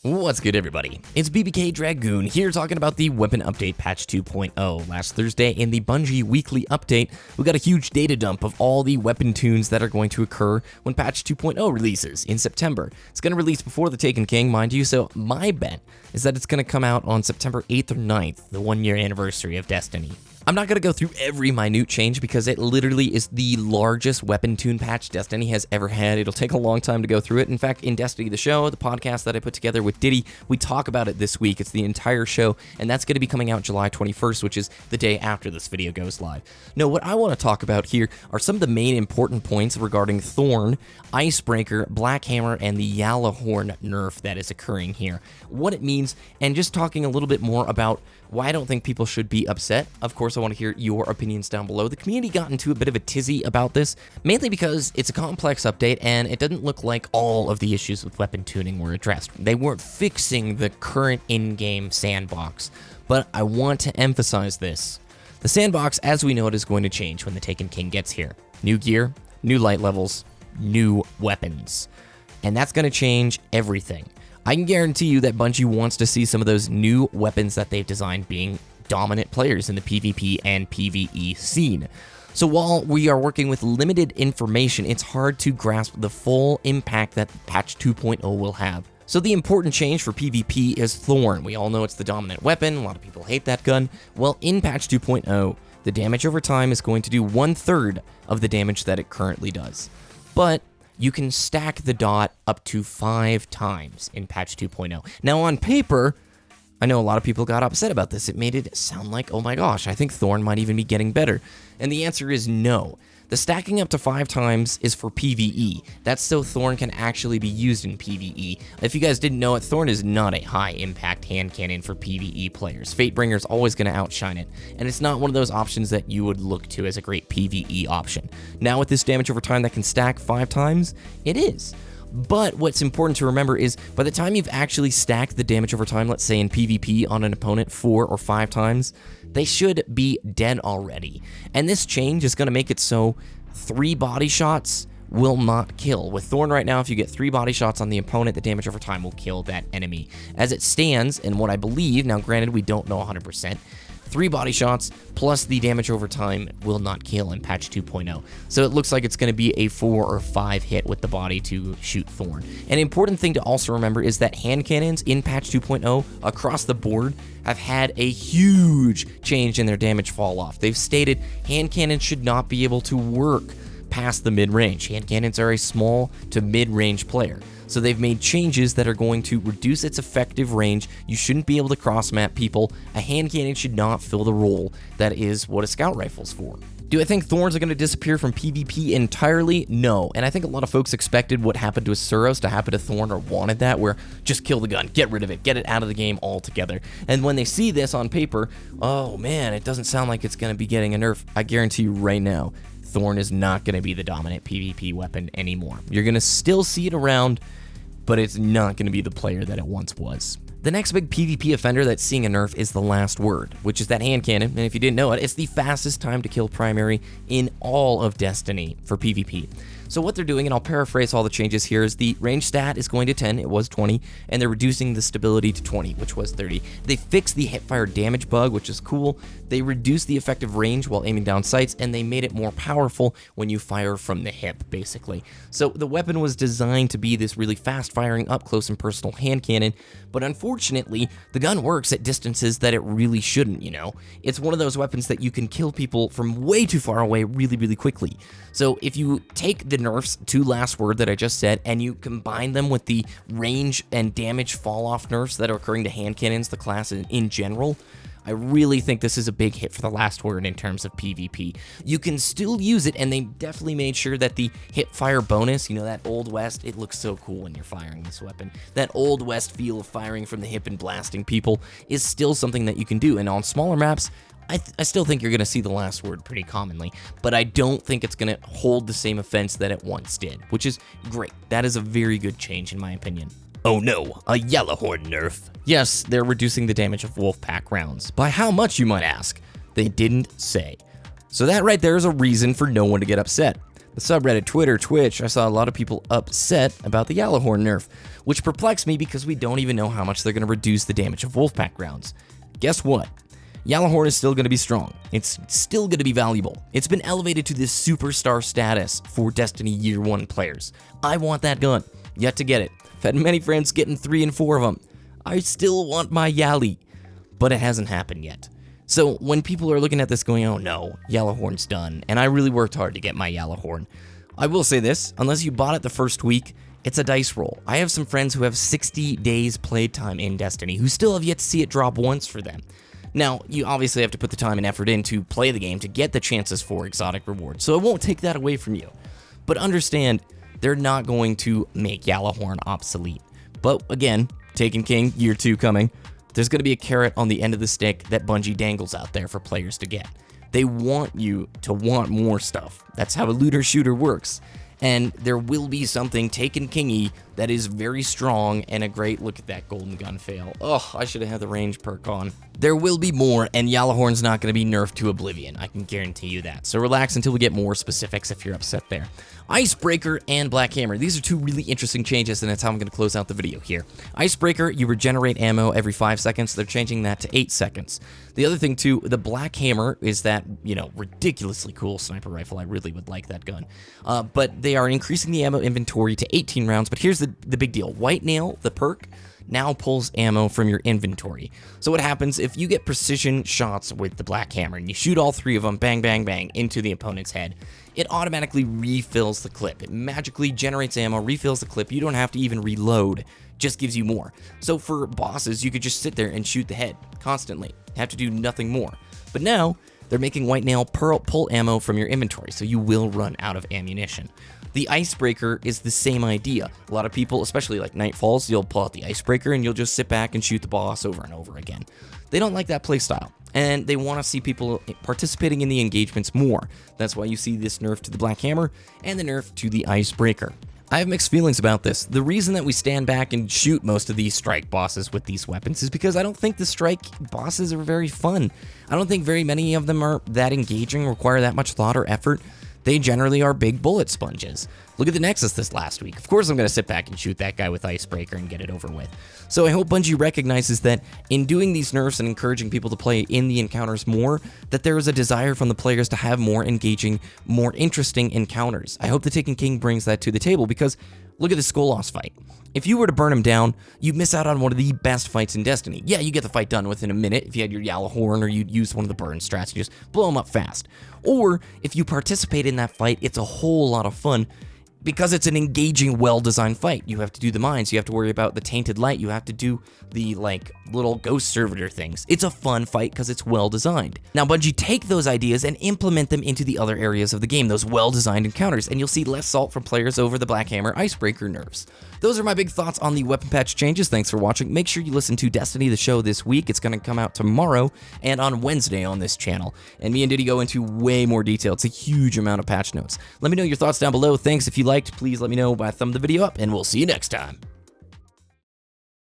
What's good, everybody? It's BBK Dragoon here talking about the weapon update patch 2.0. Last Thursday in the Bungie weekly update, we got a huge data dump of all the weapon tunes that are going to occur when patch 2.0 releases in September. It's going to release before the Taken King, mind you, so my bet is that it's going to come out on September 8th or 9th, the 1-year anniversary of Destiny. I'm not going to go through every minute change because it literally is the largest weapon tune patch Destiny has ever had. It'll take a long time to go through it. In fact, in Destiny the Show, the podcast that I put together with Diddy, we talk about it this week. It's the entire show, and that's going to be coming out July 21st, which is the day after this video goes live. No, what I want to talk about here are some of the main important points regarding Thorn, Icebreaker, Black Hammer, and the Gjallarhorn nerf that is occurring here. What it means, and just talking a little bit more about why I don't think people should be upset. Of course, I want to hear your opinions down below. The community got into a bit of a tizzy about this, mainly because it's a complex update and it doesn't look like all of the issues with weapon tuning were addressed. They weren't fixing the current in-game sandbox, but I want to emphasize this. The sandbox, as we know it, is going to change when the Taken King gets here. New gear, new light levels, new weapons, and that's going to change everything. I can guarantee you that Bungie wants to see some of those new weapons that they've designed being dominant players in the PvP and PvE scene. So while we are working with limited information, it's hard to grasp the full impact that patch 2.0 will have. So the important change for PvP is Thorn. We all know it's the dominant weapon. A lot of people hate that gun. Well, in patch 2.0, the damage over time is going to do 1/3 of the damage that it currently does. But you can stack the dot up to 5 times in patch 2.0. Now on paper, I know a lot of people got upset about this. It made it sound like, oh my gosh, I think Thorn might even be getting better. And the answer is no. The stacking up to 5 times is for PvE. That's so Thorn can actually be used in PvE. If you guys didn't know it, Thorn is not a high-impact hand cannon for PvE players. Fatebringer's always going to outshine it, and it's not one of those options that you would look to as a great PvE option. Now with this damage over time that can stack 5 times, it is. But what's important to remember is by the time you've actually stacked the damage over time, let's say in PvP on an opponent 4 or 5 times, they should be dead already. And this change is going to make it so 3 body shots will not kill. With Thorn right now, if you get 3 body shots on the opponent, the damage over time will kill that enemy. As it stands, and what I believe, now granted we don't know 100%, 3 body shots plus the damage over time will not kill in patch 2.0. So it looks like it's going to be a 4 or 5 hit with the body to shoot Thorn. An important thing to also remember is that hand cannons in patch 2.0 across the board have had a huge change in their damage fall off. They've stated hand cannons should not be able to work past the mid-range. Hand cannons are a small to mid-range player. So they've made changes that are going to reduce its effective range. You shouldn't be able to cross-map people. A hand cannon should not fill the role that is what a scout rifle's for. Do I think Thorns are going to disappear from PvP entirely? No. And I think a lot of folks expected what happened to Suros to happen to Thorn, or wanted that, where just kill the gun, get rid of it, get it out of the game altogether. And when they see this on paper, oh man, it doesn't sound like it's going to be getting a nerf. I guarantee you right now, Thorn is not going to be the dominant PvP weapon anymore. You're going to still see it around, but it's not going to be the player that it once was. The next big PvP offender that's seeing a nerf is the Last Word, which is that hand cannon, and if you didn't know it, it's the fastest time to kill primary in all of Destiny for PvP. So what they're doing, and I'll paraphrase all the changes here, is the range stat is going to 10, it was 20, and they're reducing the stability to 20, which was 30. They fixed the hipfire damage bug, which is cool. They reduced the effective range while aiming down sights, and they made it more powerful when you fire from the hip, basically. So the weapon was designed to be this really fast-firing, up-close and personal hand cannon, but unfortunately, the gun works at distances that it really shouldn't, you know? It's one of those weapons that you can kill people from way too far away really, really quickly. So if you take the nerfs to Last Word that I just said, and you combine them with the range and damage fall-off nerfs that are occurring to hand cannons, the class in general, I really think this is a big hit for the Last Word in terms of PvP. You can still use it, and they definitely made sure that the hip fire bonus, you know, that Old West, it looks so cool when you're firing this weapon. That Old West feel of firing from the hip and blasting people is still something that you can do, and on smaller maps, I still think you're going to see the Last Word pretty commonly, but I don't think it's going to hold the same offense that it once did, which is great. That is a very good change in my opinion. Oh no, a Gjallarhorn nerf. Yes, they're reducing the damage of Wolfpack rounds. By how much, you might ask? They didn't say. So that right there is a reason for no one to get upset. The subreddit, Twitter, Twitch, I saw a lot of people upset about the Gjallarhorn nerf, which perplexed me because we don't even know how much they're going to reduce the damage of Wolfpack rounds. Guess what? Gjallarhorn is still going to be strong. It's still going to be valuable. It's been elevated to this superstar status for Destiny Year 1 players. I want that gun. Yet to get it. I've had many friends getting 3 and 4 of them. I still want my Yali, but it hasn't happened yet. So when people are looking at this going, oh no, Gjallarhorn's done, and I really worked hard to get my Gjallarhorn, I will say this, unless you bought it the first week, it's a dice roll. I have some friends who have 60 days playtime in Destiny who still have yet to see it drop once for them. Now, you obviously have to put the time and effort in to play the game to get the chances for exotic rewards, so I won't take that away from you. But understand, they're not going to make Gjallarhorn obsolete. But again, Taken King, Year 2 coming, there's going to be a carrot on the end of the stick that Bungie dangles out there for players to get. They want you to want more stuff. That's how a looter shooter works. And there will be something Taken Kingy that is very strong and a great, look at that golden gun fail. Oh, I should have had the range perk on. There will be more, and Gjallarhorn's not going to be nerfed to oblivion. I can guarantee you that. So relax until we get more specifics if you're upset there. Icebreaker and Black Hammer. These are two really interesting changes, and that's how I'm going to close out the video here. Icebreaker, you regenerate ammo every 5 seconds. They're changing that to 8 seconds. The other thing, too, the Black Hammer is that, you know, ridiculously cool sniper rifle. I really would like that gun. But they are increasing the ammo inventory to 18 rounds. But here's the big deal. White Nail, the perk, now pulls ammo from your inventory. So what happens if you get precision shots with the Black Hammer and you shoot all 3 of them, bang, bang, bang, into the opponent's head, it automatically refills the clip. It magically generates ammo, refills the clip. You don't have to even reload, just gives you more. So for bosses, you could just sit there and shoot the head constantly. Have to do nothing more. But now, they're making White Nail pull ammo from your inventory, so you will run out of ammunition. The Icebreaker is the same idea. A lot of people, especially like Nightfalls, you'll pull out the Icebreaker and you'll just sit back and shoot the boss over and over again. They don't like that playstyle, and they want to see people participating in the engagements more. That's why you see this nerf to the Black Hammer and the nerf to the Icebreaker. I have mixed feelings about this. The reason that we stand back and shoot most of these strike bosses with these weapons is because I don't think the strike bosses are very fun. I don't think very many of them are that engaging, require that much thought or effort. They generally are big bullet sponges. Look at the Nexus this last week. Of course I'm going to sit back and shoot that guy with Icebreaker and get it over with. So I hope Bungie recognizes that in doing these nerfs and encouraging people to play in the encounters more, that there is a desire from the players to have more engaging, more interesting encounters. I hope the Taken King brings that to the table because look at the Skolos fight. If you were to burn him down, you'd miss out on one of the best fights in Destiny. Yeah, you get the fight done within a minute if you had your Gjallarhorn or you'd use one of the burn strats and just blow him up fast. Or if you participate in that fight, it's a whole lot of fun because it's an engaging, well-designed fight. You have to do the mines, you have to worry about the tainted light, you have to do the, like, little ghost servitor things. It's a fun fight because it's well-designed. Now, Bungie take those ideas and implement them into the other areas of the game, those well-designed encounters, and you'll see less salt from players over the Black Hammer Icebreaker nerfs. Those are my big thoughts on the weapon patch changes. Thanks for watching. Make sure you listen to Destiny, the show, this week. It's going to come out tomorrow and on Wednesday on this channel. And me and Diddy go into way more detail. It's a huge amount of patch notes. Let me know your thoughts down below. Thanks. If you liked, please let me know by thumb the video up, and we'll see you next time.